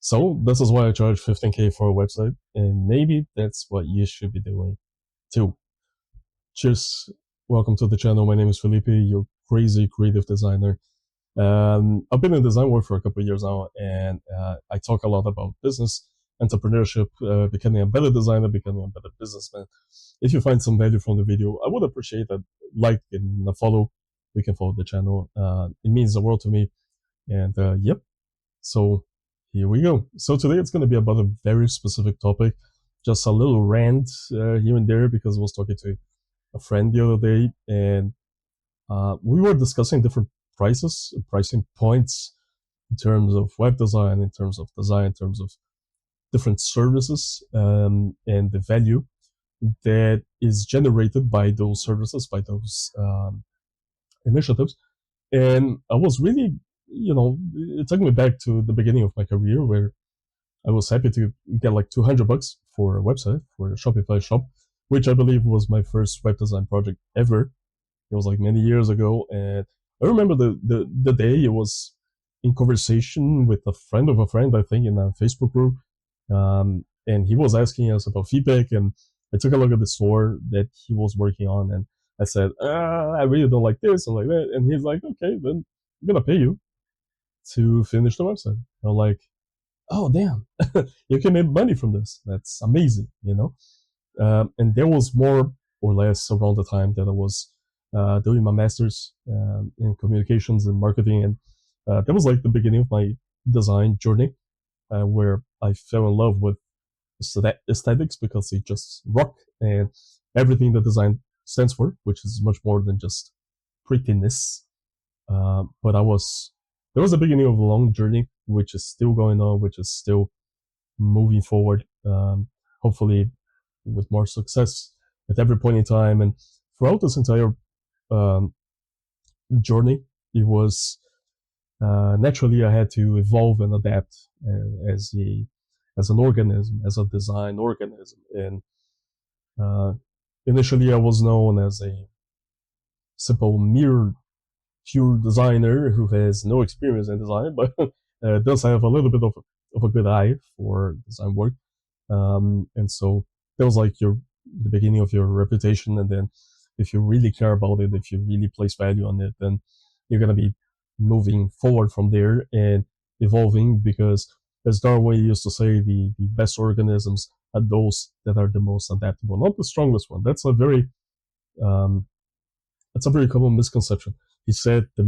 So this is why I charge 15K for a website, and maybe that's what you should be doing too. Cheers. Welcome to the channel. My name is Felipe, your crazy creative designer. I've been in design work for a couple of years now, and I talk a lot about business, entrepreneurship, becoming a better designer, becoming a better businessman. If you find some value from the video, I would appreciate a like and a follow. You can follow the channel. It means the world to me. And yep, so here we go. So today it's going to be about a very specific topic, just a little rant here and there, because I was talking to a friend the other day, and we were discussing different pricing points in terms of web design, in terms of design, in terms of different services, and the value that is generated by those services, by those initiatives. And I was really, it took me back to the beginning of my career, where I was happy to get like $200 for a website, for a Shopify shop, which I believe was my first web design project ever. It was like many years ago, and I remember the day it was in conversation with a friend of a friend, I think, in a Facebook group, and he was asking us about feedback, and I took a look at the store that he was working on, and I said, I really don't like this and like that, and he's like, okay, then I'm gonna pay you to finish the website. I'm like, oh damn, you can make money from this. That's amazing, and there was more or less around the time that I was doing my master's in communications and marketing, and that was like the beginning of my design journey, where I fell in love with aesthetics, because they just rock, and everything that design stands for, which is much more than just prettiness. But there was a beginning of a long journey, which is still going on, which is still moving forward, hopefully with more success at every point in time. And throughout this entire journey, it was naturally I had to evolve and adapt as an organism, as a design organism. And initially, I was known as a simple pure designer who has no experience in design, but does have a little bit of a good eye for design work. And so that was like the beginning of your reputation. And then if you really care about it, if you really place value on it, then you're going to be moving forward from there and evolving, because as Darwin used to say, the best organisms are those that are the most adaptable, not the strongest one. That's a very common misconception. He said the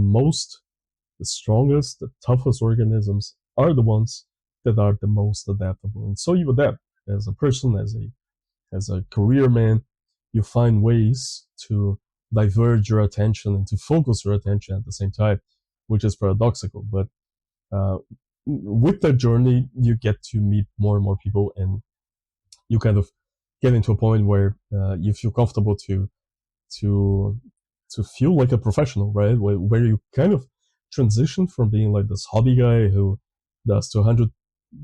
strongest, the toughest organisms are the ones that are the most adaptable. And so you adapt as a person, as a career man. You find ways to diverge your attention and to focus your attention at the same time, which is paradoxical. But with that journey, you get to meet more and more people, and you kind of get into a point where you feel comfortable to feel like a professional, right? Where you kind of transition from being like this hobby guy who does 200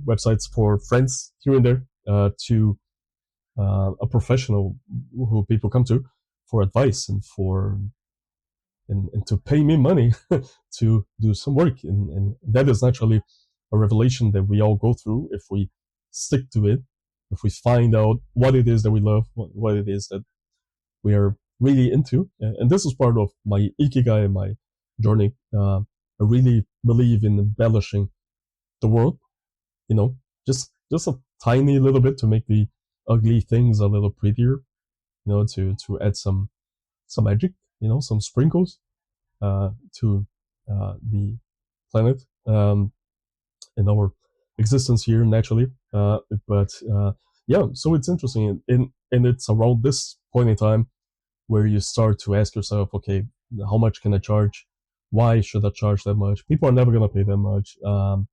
websites for friends here and there, to a professional who people come to for advice and to pay me money to do some work. And that is naturally a revelation that we all go through if we stick to it, if we find out what it is that we love, what it is that we are really into. And this is part of my ikigai, my journey. I really believe in embellishing the world, just a tiny little bit to make the ugly things a little prettier, to add some magic, some sprinkles to the planet, and our existence here naturally. But yeah, so it's interesting, and it's around this point in time where you start to ask yourself, okay, how much can I charge? Why should I charge that much? People are never gonna pay that much. I'm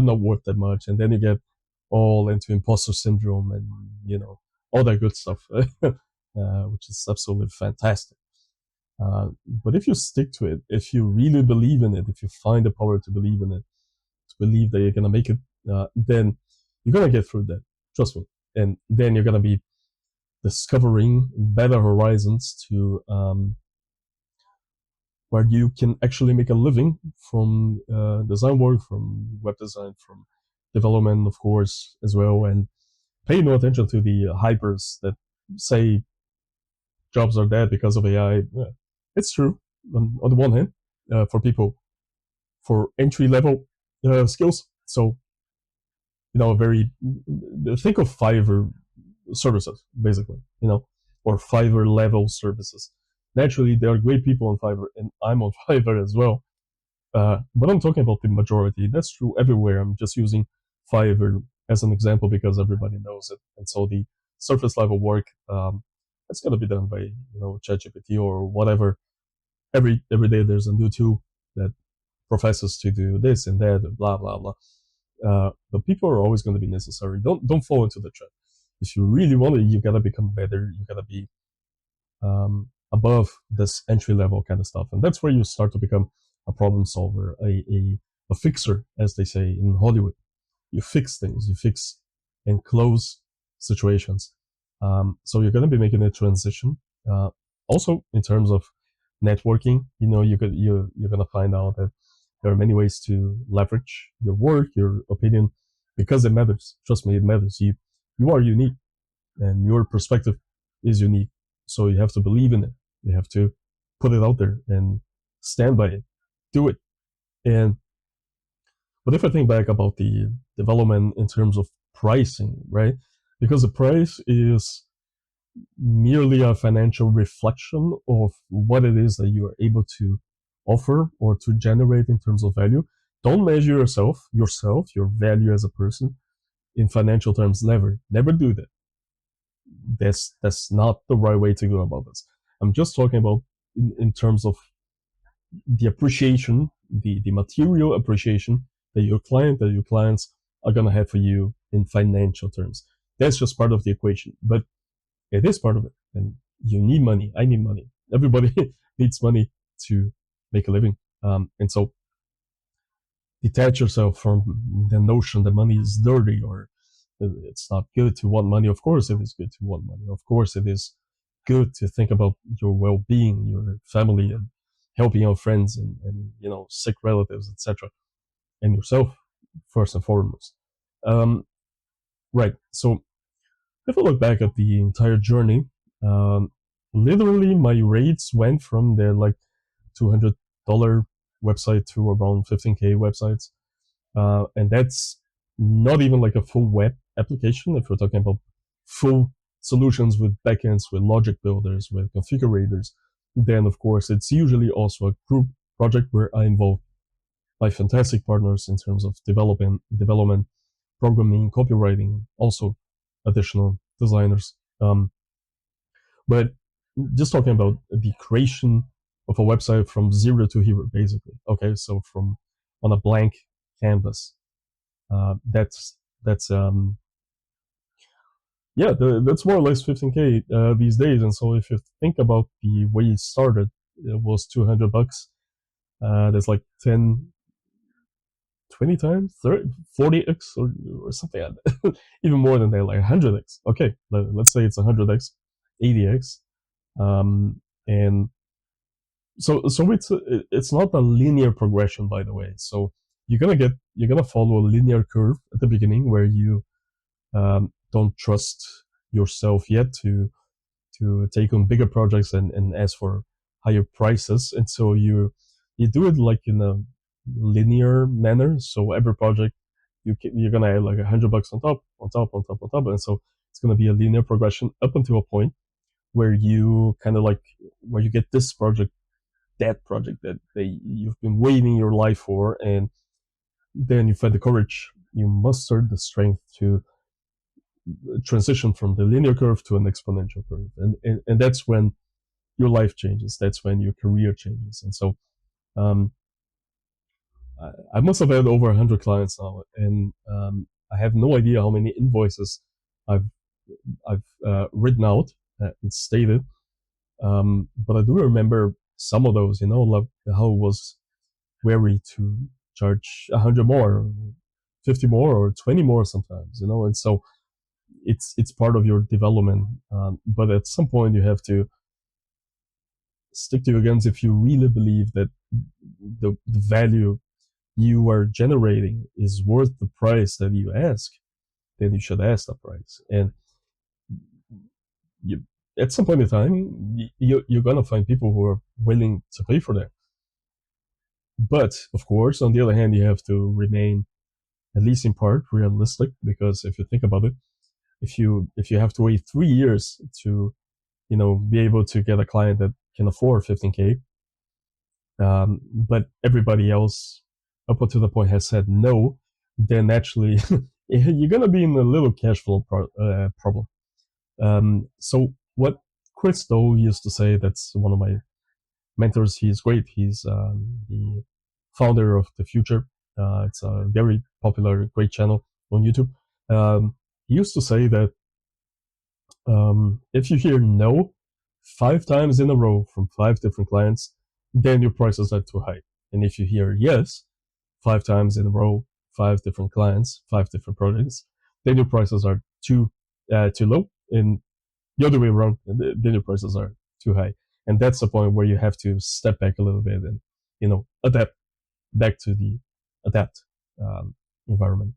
not worth that much. And then you get all into imposter syndrome and all that good stuff, which is absolutely fantastic. But if you stick to it, if you really believe in it, if you find the power to believe in it, to believe that you're gonna make it, then you're gonna get through that. Trust me. And then you're gonna be discovering better horizons to where you can actually make a living from design work, from web design, from development, of course, as well, and pay no attention to the hypers that say jobs are dead because of AI. Yeah, it's true on the one hand, for people for entry level skills. So very think of Fiverr services basically, or Fiverr level services. Naturally, there are great people on Fiverr, and I'm on Fiverr as well. But I'm talking about the majority. That's true everywhere. I'm just using Fiverr as an example because everybody knows it, and so the surface level work it's gonna be done by ChatGPT or whatever. Every day there's a new tool that professes to do this and that, and blah blah blah. But people are always going to be necessary. Don't fall into the trap. If you really want it, you gotta become better. You gotta be above this entry level kind of stuff, and that's where you start to become a problem solver, a fixer, as they say in Hollywood. You fix things, you fix and close situations. So you're gonna be making a transition. Also, in terms of networking, you're gonna find out that there are many ways to leverage your work, your opinion, because it matters. Trust me, it matters. You are unique, and your perspective is unique. So you have to believe in it. You have to put it out there and stand by it. Do it. And but if I think back about the development in terms of pricing, right? Because the price is merely a financial reflection of what it is that you are able to offer or to generate in terms of value. Don't measure your value as a person in financial terms. Never do that. That's not the right way to go about this. I'm just talking about in terms of the appreciation, the material appreciation that your clients are gonna have for you in financial terms. That's just part of the equation, but it is part of it. And you need money. I need money. Everybody needs money to make a living. And so detach yourself from the notion that money is dirty or it's not good to want money. Of course, it is good to want money. Of course, it is good to think about your well-being, your family, and helping out friends and sick relatives, etc., and yourself first and foremost. Right. So if I look back at the entire journey, um, literally my rates went from their like $200 website to around 15K websites. And that's not even like a full web application. If we're talking about full solutions with backends, with logic builders, with configurators, then of course it's usually also a group project where I involve my fantastic partners in terms of development, programming, copywriting, also additional designers. But just talking about the creation of a website from zero to hero, basically. Okay, so from on a blank canvas. That's that's more or less 15K these days. And so if you think about the way it started, it was $200. That's like 10, 20 times, 30, 40x or something like that. Even more than that, like 100x. Okay, let's say it's 100x, 80x. And so it's not a linear progression, by the way. So you're gonna follow a linear curve at the beginning where you don't trust yourself yet to take on bigger projects and ask for higher prices, and so you do it like in a linear manner. So every project you're gonna add like $100 on top, on top, on top, on top, and so it's gonna be a linear progression up until a point where you kind of like where you get this project, that project that you've been waiting your life for, and then you find the courage, you muster the strength to transition from the linear curve to an exponential curve, and that's when your life changes. That's when your career changes, and so um, I must have had over 100 clients now, and I have no idea how many invoices I've written out and stated, but I do remember some of those. Like how it was wary to charge 100 more, 50 more, or 20 more sometimes. And so it's part of your development. But at some point you have to stick to your guns if you really believe that the value you are generating is worth the price that you ask, then you should ask the price. And you, at some point in time, you're gonna find people who are willing to pay for that. But of course, on the other hand, you have to remain, at least in part, realistic, because if you think about it, if you have to wait 3 years to be able to get a client that can afford 15K, but everybody else up until the point has said no, then actually you're gonna be in a little cash flow problem. So what Chris Doe used to say, that's one of my mentors. He's great. He's the founder of The Future. It's a very popular, great channel on YouTube. He used to say that if you hear no 5 times in a row from 5 different clients, then your prices are too high. And if you hear yes 5 times in a row, 5 different clients, 5 different projects, then your prices are too low. And the other way around, then your prices are too high. And that's the point where you have to step back a little bit and adapt back to the adapt environment.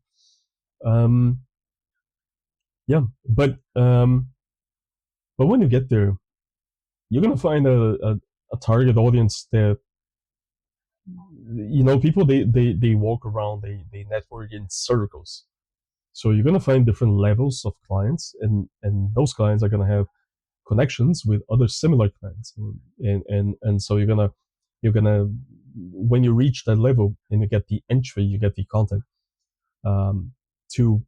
Yeah, but when you get there, you're gonna find a target audience that people, they walk around, they network in circles. So you're gonna find different levels of clients, and those clients are gonna have connections with other similar clients, and so you're gonna when you reach that level and you get the entry, you get the contact to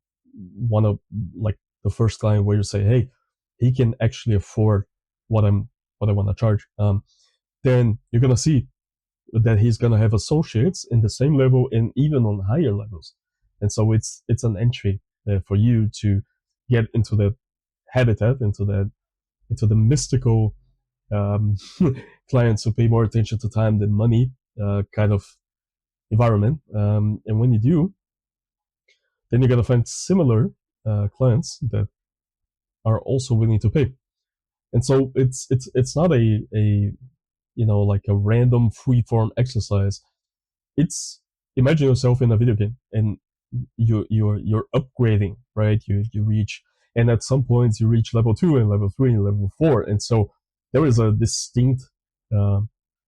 one of, like, the first client where you say, hey, he can actually afford what I want to charge. Then you're gonna see that he's gonna have associates in the same level and even on higher levels, and so it's an entry for you to get into that habitat, into the mystical clients who pay more attention to time than money kind of environment. And when you do, then you're gonna find similar clients that are also willing to pay. And so it's not a like a random free form exercise. It's, imagine yourself in a video game and you're upgrading, right? You reach, and at some points you reach level 2 and level 3 and level 4, and so there is a distinct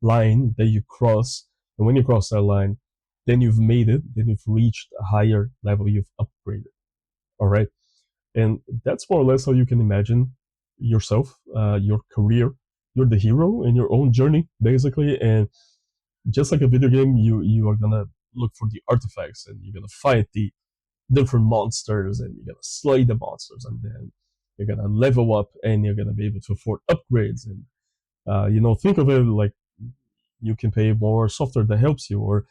line that you cross, and when you cross that line, then you've made it, then you've reached a higher level, you've upgraded. All right, and that's more or less how you can imagine yourself, your career. You're the hero in your own journey, basically, and just like a video game, you are gonna look for the artifacts, and you're gonna fight the different monsters, and you're gonna slay the monsters, and then you're gonna level up, and you're gonna be able to afford upgrades. And think of it like you can pay more software that helps you, or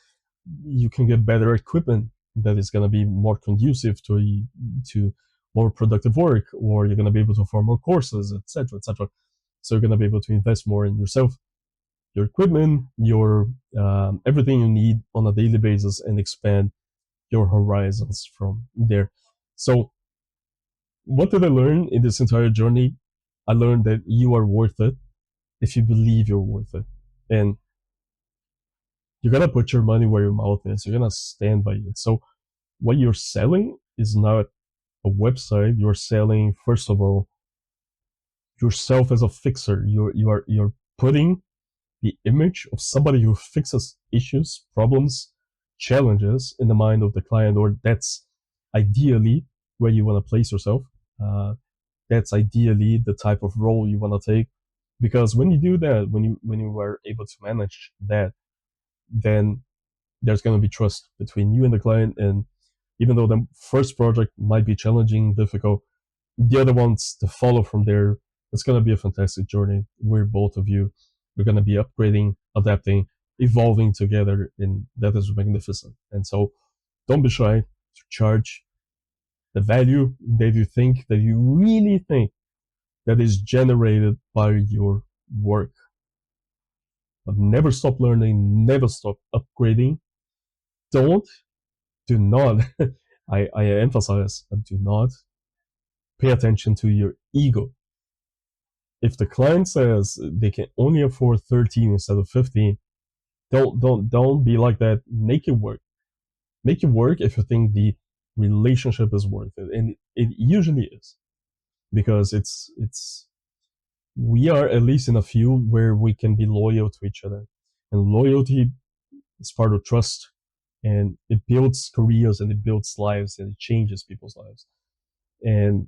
you can get better equipment that is gonna be more conducive to more productive work, or you're gonna be able to afford more courses, etc., etc. So you're gonna be able to invest more in yourself, your equipment, your everything you need on a daily basis, and expand your horizons from there. So what did I learn in this entire journey? I learned that you are worth it if you believe you're worth it. And you gotta put your money where your mouth is. You're gonna stand by it. So what you're selling is not a website. You're selling, first of all, yourself as a fixer. You're putting the image of somebody who fixes issues, problems, challenges in the mind of the client, or that's ideally where you want to place yourself. That's ideally the type of role you want to take, because when you do that, when you are able to manage that, then there's going to be trust between you and the client. And even though the first project might be challenging, difficult, the other ones to follow from there, it's going to be a fantastic journey where both of you are going to be upgrading, adapting, evolving together, and that is magnificent. And so don't be shy to charge the value that you think, that you really think, that is generated by your work. But never stop learning, never stop upgrading. Do not, I emphasize, do not pay attention to your ego. If the client says they can only afford 13 instead of 15, don't be like that. Make it work. make it work if you think the relationship is worth it, and it usually is, because it's we are at least in a field where we can be loyal to each other, and loyalty is part of trust, and it builds careers and it builds lives and it changes people's lives, and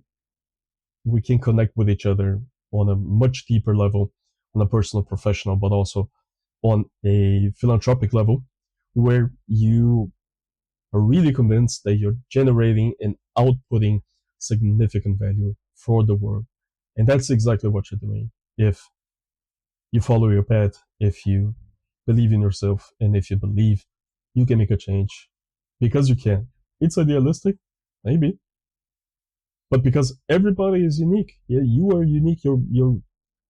we can connect with each other on a much deeper level, on a personal, professional, but also on a philanthropic level, where you are really convinced that you're generating and outputting significant value for the world. And that's exactly what you're doing. If you follow your path, if you believe in yourself, and if you believe you can make a change, because you can. It's idealistic, maybe, but because everybody is unique. Yeah, you are unique. Your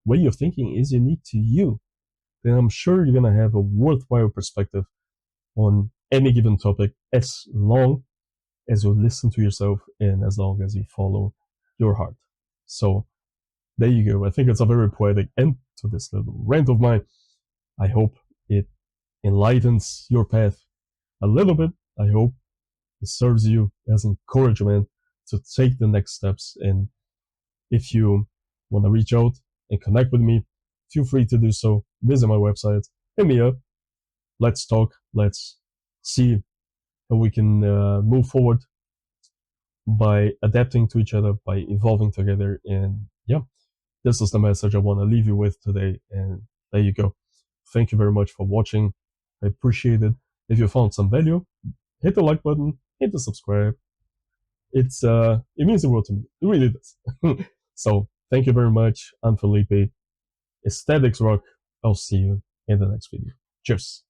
way of thinking is unique to you. Then I'm sure you're gonna have a worthwhile perspective on any given topic, as long as you listen to yourself and as long as you follow your heart. So there you go. I think it's a very poetic end to this little rant of mine. I hope it enlightens your path a little bit. I hope it serves you as encouragement to take the next steps. And if you want to reach out and connect with me, feel free to do so. Visit my website, hit me up. Let's talk. Let's see how we can move forward by adapting to each other, by evolving together. And yeah, this is the message I want to leave you with today. And there you go. Thank you very much for watching. I appreciate it. If you found some value, hit the like button, hit the subscribe. It means the world to me. It really does. So thank you very much. I'm Felipe. Aesthetics rock. I'll see you in the next video. Cheers.